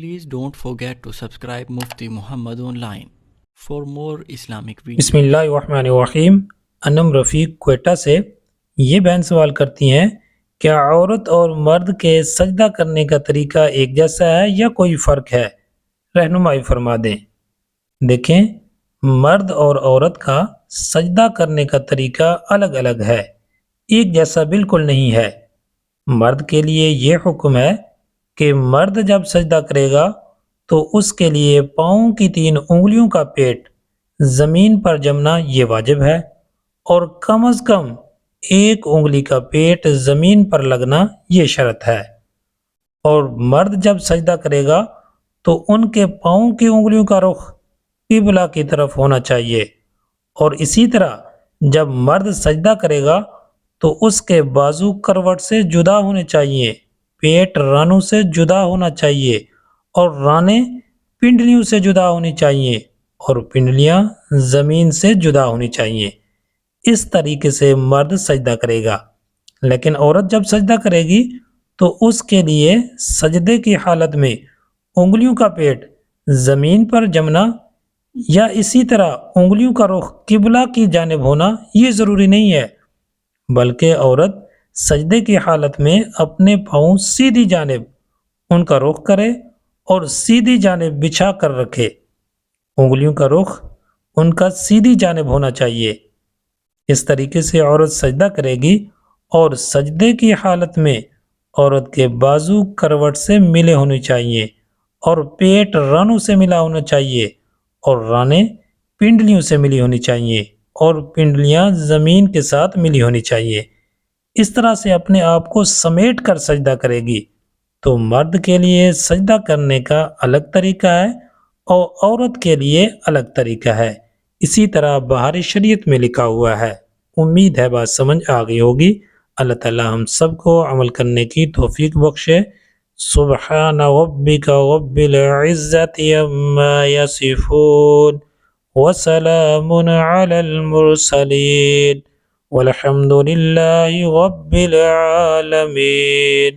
Please don't forget to subscribe Mufti Muhammad Online for more Islamic بسم videos. اللہ الرحمن الرحیم۔ انم رفیق کوئٹہ سے یہ بہن سوال کرتی ہیں، کیا عورت اور مرد کے سجدہ کرنے کا طریقہ ایک جیسا ہے یا کوئی فرق ہے؟ رہنمائی فرما دیں۔ دیکھیں، مرد اور عورت کا سجدہ کرنے کا طریقہ الگ الگ ہے، ایک جیسا بالکل نہیں ہے۔ مرد کے لیے یہ حکم ہے کہ مرد جب سجدہ کرے گا تو اس کے لیے پاؤں کی 3 انگلیوں کا پیٹ زمین پر جمنا یہ واجب ہے، اور کم از کم 1 انگلی کا پیٹ زمین پر لگنا یہ شرط ہے۔ اور مرد جب سجدہ کرے گا تو ان کے پاؤں کی انگلیوں کا رخ قبلہ کی طرف ہونا چاہیے، اور اسی طرح جب مرد سجدہ کرے گا تو اس کے بازو کروٹ سے جدا ہونے چاہیے، پیٹ رانوں سے جدا ہونا چاہیے، اور رانے پنڈلیوں سے جدا ہونی چاہیے، اور پنڈلیاں زمین سے جدا ہونی چاہیے۔ اس طریقے سے مرد سجدہ کرے گا۔ لیکن عورت جب سجدہ کرے گی تو اس کے لیے سجدے کی حالت میں انگلیوں کا پیٹ زمین پر جمنا یا اسی طرح انگلیوں کا رخ قبلہ کی جانب ہونا یہ ضروری نہیں ہے، بلکہ عورت سجدے کی حالت میں اپنے پاؤں سیدھی جانب ان کا رخ کرے اور سیدھی جانب بچھا کر رکھے۔ انگلیوں کا رخ ان کا سیدھی جانب ہونا چاہیے۔ اس طریقے سے عورت سجدہ کرے گی، اور سجدے کی حالت میں عورت کے بازو کروٹ سے ملے ہونے چاہیے، اور پیٹ رانوں سے ملا ہونا چاہیے، اور رانے پنڈلیوں سے ملی ہونی چاہیے، اور پنڈلیاں زمین کے ساتھ ملی ہونی چاہیے۔ اس طرح سے اپنے آپ کو سمیٹ کر سجدہ کرے گی تو مرد کے لیے سجدہ کرنے کا الگ طریقہ ہے اور عورت کے لیے الگ طریقہ ہے۔ اسی طرح بہار شریعت میں لکھا ہوا ہے۔ امید ہے بات سمجھ آ گئی ہوگی۔ اللہ تعالی ہم سب کو عمل کرنے کی توفیق بخشے۔ سبحان ربک رب العزت عما یصفون وسلام علی المرسلین والحمد للہ رب العالمین۔